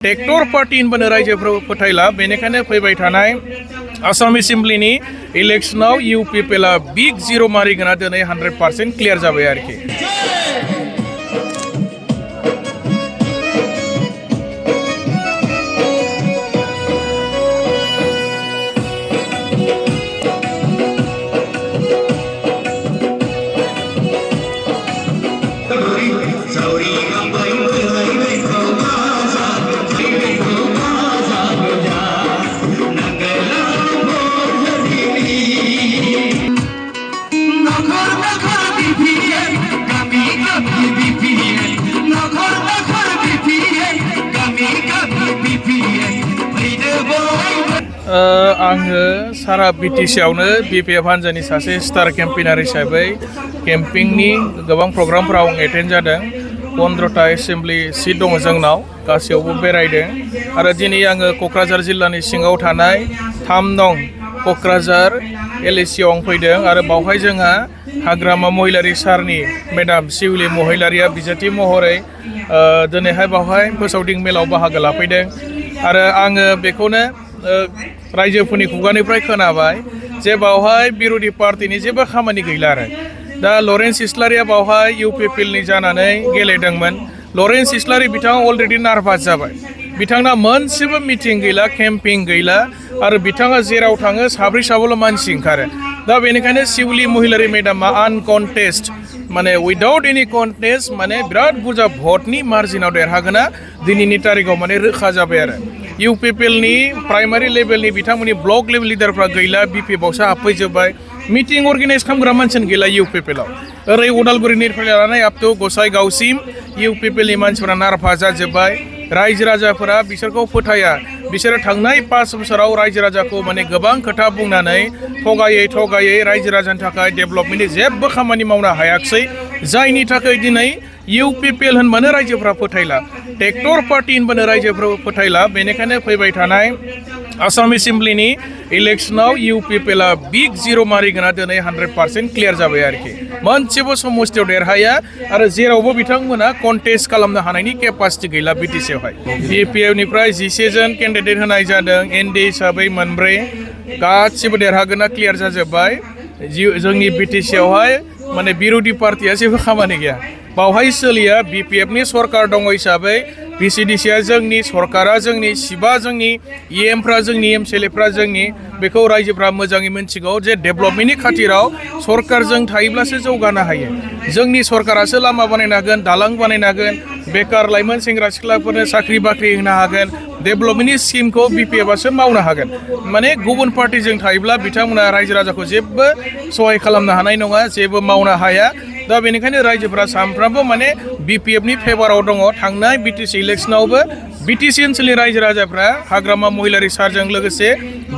Tractor party होनबानो रायजोफोरा फोथायला बेनिखायनो फैबाय थानाय आसाम एसेम्ब्लिनि इलेक्शनाव इउपिपिएलआ बिग जिर' मारिगोना दिनै 100% क्लियार जाबाय आरोखि। आङो सारा बिटिसिआवनो बिपिएफ हान्जानि सासे स्टार केम्पेइनार हिसाबै केम्पिंनि गोबां प्रग्रामफोराव आं एटेन्ड जादों। 15टा एसेम्ब्लि सिट दङ जोंनाव, गासैयावबो बेरायदों आरो दिनै आङो क'क्राझार जिल्लानि सिङाव थानाय 3 नं क'क्राझार एलएसिआव आं फैदों आरो बावहाय जोंहा हाग्रामा महिलारि सारनि मेडाम शिउलि महिलारिया बिजाथि महरै दिनैहाय बावहाय फोसावदिं मेलाव बाहागो लाफैदों आरो आङो बेखौनो रायजोफोरनि खुगानिफ्राय खोनाबाय जे बावहाय बिर'धि पार्टिनि जेबो खामानि गैला आरो दा लरेन्स इस्लारिया बावहाय इउपिपिएलनि जानानै गेलेदोंमोन। लरेन्स इस्लारि बिथाङा अलरेडि नार्भास जाबाय, बिथांना मोनसेबो मिटिं गैला, केम्पिं गैला आरो बिथाङा जेराव थाङो साब्रै साबाल' मानसि ओंखारो। दा बेनिखायनो शिउलि महिलारि मेडामा आनकन्टेस्ट माने उइदाउट एनि कन्टेस्ट माने बिराद बुरजा भटनि मार्जिनाव देरहागोना दिनैनि तारिखाव माने रोखा जाबाय आरो इउपिपिएलनि प्राइमारि लेभेलनि बिथांमोननि ब्लक लेभेल लिडारफ्रा गैला, बिपिएफआवसो हाबफैजोब्बाय। मिटिं अर्गेनाइज खालामग्रा मानसियानो गैला इउपिपिएलआव। ओरै उदालगुरिनिफ्राय लानानै आप टु गसाइगावसिम इउपिपिएलनि मानसिफोरा नार्भास जाजोब्बाय। रायजो राजाफोरा बिसोरखौ फोथाया, बिसोरो थांनाय 5 बोसोराव रायजो राजाखौ माने गोबां खोथा बुंनानै थगायै रायजो राजानि थाखाय डेभेलपमेन्टनि जेबो खामानि मावनो हायाखिसै, जायनि थाखाय दिनै इउपिपिएल होनबानो रायजोफ्रा फोथायला, ट्रेक्टर पार्टी होनबानो रायजोफ्रा फोथायला। बेनिखायनो फैबाय थानाय आसाम एसेम्ब्लिनि इलेक्शनाव इउपिपिएलआ बिग जिर' मारिगोना दिनै 100% क्लियार जाबाय आरोखि। मोनसेबो समस्थियाव देरहाया आरो जेरावबो बिथांमोना कन्टेस्ट खालामनो हानायनि केपासिटि गैला बिटिसिआवहाय। बिपिएफनिफ्राय 11 जन केन्डिडेट होनाय जादों, एनडि हिसाबै 4, गासिबो देरहागोना क्लियार जाजोब्बाय। जोंनि बिटिसिआवहाय माने बिर'धि पार्टिया जेबो खामानि गैया, बावहाय सोलिया। बिपिएफनि सरकार दङ हिसाबै भिसिडिसिआ जोंनि, सरकारा जोंनि, सिबा जोंनि, इएमफ्रा जोंनि, एमसिएलएफ्रा जोंनि, बेखौ रायजोफ्रा मोजाङै मिन्थिगौ जे डेभेलपमेन्टनि खाथिराव सरकारजों थायोब्लासो जौगानो हायो। जोंनि सरकारासो लामा बानायनो हागोन, दालां बानायनो हागोन, बेकार लाइमोन सेंग्रा सिख्लाफोरनो साख्रि बाख्रि होनो हागोन, डेभेलपमेन्टनि स्किमखौ बिपिएफआसो मावनो हागोन। माने गुबुन पार्टिजों थायोब्ला बिथांमोना रायजो राजाखौ जेबो सहाय खालामनो हानाय नङा, जेबो मावनो हाया। दा बेनिखायनो रायजोफ्रा सानफ्रामबो माने बिपिएफनि फेभाराव दङ। थांनाय बिटिसि इलेक्शनावबो बिटिसि ओनसोलनि रायजो राजाफ्रा हाग्रामा महिलारि सारजों लोगोसे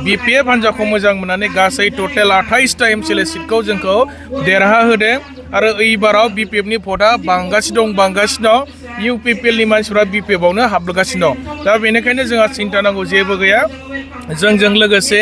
बिपिएफ हान्जाखौ मोजां मोननानै गासै टटेल 28टा एमसिएलए सिटखौ जोंखौ देरहाहोदों आरो एइबाराव बिपिएफनि भटआ बांगासिनो दं। इउपिपिएलनि मानसिफ्रा बिपिएफआवनो हाबगासिनो दं। दा बेनिखायनो जोंहा सिन्था नांगौ जेबो गैया। जोंजों लोगोसे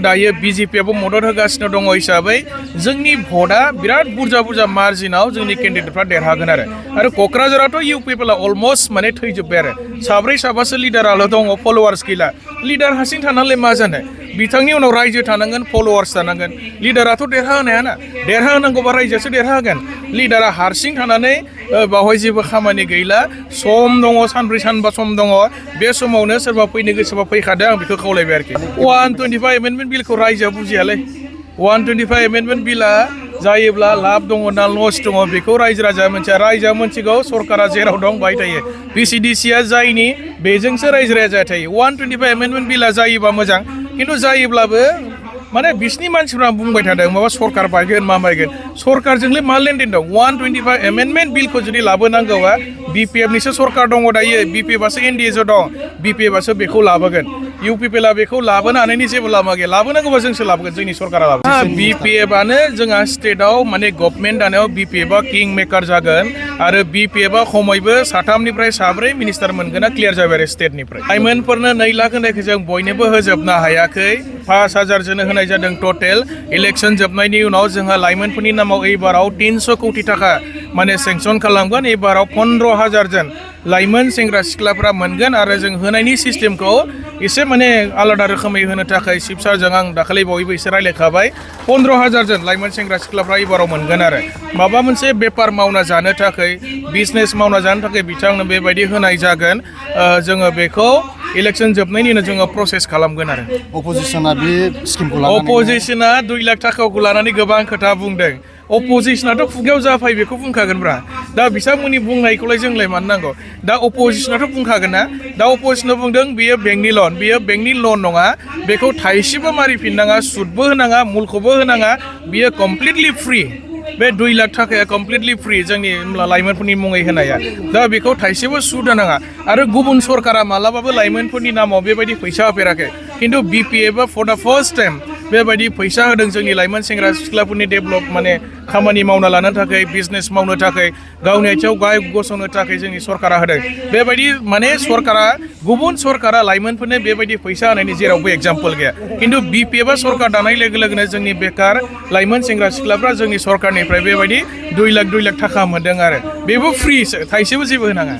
दायो बिजेपिआबो मदद होगासिनो दङ हिसाबै जोंनि भटआ बिराद बुरजा मार्जिनाव जोंनि केन्डिडेटफ्रा देरहागोन आरो क'क्राझारावथ' इउपिपिएलआ अलमस्ट माने थैजोब्बाय आरो साब्रै साबासो लिडाराल' दङ, फलोवार्स गैला। लिडार हारसिं थानानैलाय मा जानो, बिथांनि उनाव रायजो थानांगोन, फलोवार्स थानांगोन। लिडाराथ' देरहाहोनो हायाना, देरहाहोनांगौबा रायजोआसो देरहाहोगोन। लिडारा हारसिं थानानै बावहाय जेबो खामानि गैला, सम दङ, सानब्रै सानबा सम दङ। बे समावनो सोरबा फैनो गोसोबा फैखादों, आं बेखौ खावलायबाय आरोखि। 125 एमेन्डमेन्ट बिलखौ रायजोआ बुजियालै। 125 एमेन्डमेन्ट बिला जायोब्ला लाब दङ ना लस दङ बेखौ रायजो राजाया मिथिया। रायजोआ मिथिगौ सरकारा जेराव दं बाहाय थायो। भिसिडिसिआ जायनि बेजोंसो रायजो राजाया थायो। 125 एमेन्डमेन्ट बिला जायोबा मोजां, खिन्थु जायोब्लाबो माने बिसिनि मानसिफ्रा बुंबाय थादों माबा सरकार बायगोन मा बायगोन। सरकारजोंलाय मा लेनदेन दं? 125 एमेन्डमेन्ट बिलखौ जुदि लाबोनांगौआ बिपिएफनिसो सरकार दङ दायो, बिपिएफआसो एनडिएजों दं, बिपिएफआसो बेखौ लाबोगोन। UPPLआ बेखौ लाबोनो हानायनि जेबो लामा गैया लाबोनांगौबा जोंसो लाबोगोन जोंनि सरकारा लाबोगोन BPFआनो जोंहा स्टेटआव माने गभर्नमेन्ट दानायाव BPFआ किं मेकार जागोन आरो BPFआ खमैबो साथामनिफ्राय साब्रै मिनिस्टार मोनगोना क्लियार जाबाय आरो स्टेटनिफ्राय लाइमोनफोरनो 2 लाख होनायखौ जों बयनोबो होजोबनो हायाखै 5,000 जोनो होनाय जादों टटेल इलेक्सन जोबनायनि उनाव जोंहा लाइमोनफोरनि नामाव एबाराव 300 कोटी थाखा माने सेंसन खालामगोन एबाराव 15,000 जन लाइमोन सेंग्रा सिख्लाफ्रा मोनगोन आरो जों होनायनि सिस्टेमखौ एसे माने आलादा रोखोमै होनो थाखाय चिफ सारजों आं दाखालि बावैबो एसे रायलायखाबाय 15,000 जन लाइमोन सेंग्रा सिख्लाफ्रा एबाराव मोनगोन आरो माबा मोनसे बेपार मावना जानो थाखाय बिजनेस मावना जानो थाखाय बिथांनो बेबायदि होनाय जागोन जोङो बेखौ इलेक्सन जोबनायनि उनाव जोङो प्रसेस खालामगोन आरो अपोजिशना बे स्किमखौ लानानै अपोजिशना 2 लाख थाखाखौ लानानै गोबां खोथा बुंदों अपोजिशनाथ' खुगायाव जाफाय बेखौ बुंखागोनब्रा दा बिथांमोननि बुंनायखौलाय जोंलाय मानो नांगौ दा अपोजिशनाथ' बुंखागोन ना दा अपोजिशना बुंदों बेयो बेंकनि लन नङा बेखौ थाइसेबो मारिफिननाङा सुदबो होनाङा मुलखौबो होनाङा बियो कमप्लिटलि फ्रि बे 2 लाख थाखाया कमप्लिटलि फ्रि जोंनि लाइमोनफोरनि मुङै होनाया दा बेखौ थाइसेबो सुद होनाङा आरो गुबुन सरकारा मालाबाबो लाइमोनफोरनि नामाव बेबायदि फैसा होफेराखै खिन्थु BPFआ फर द फार्स्ट टाइम बेबायदि फैसा होदों जोंनि लाइमोन सेंग्रा सिख्लाफोरनि डेभेलप माने खामानि मावना लानो थाखाय बिजनेस मावनो थाखाय गावनि आथिङाव गाय गसंनो थाखाय जोंनि सरकारा होदों बेबायदि माने गुबुन सरकारा लाइमोनफोरनो बेबायदि फैसा होनायनि जेरावबो एग्जाम्पल गैया खिन्थु BPFआ सरकार दानाय लोगो लोगोनो जोंनि बेकार लाइमोन सेंग्रा सिख्लाफ्रा जोंनि सरकारनिफ्राय बेबायदि 2 लाख थाखा मोनदों आरो बेबो फ्रि थाइसेबो जेबो होनाङा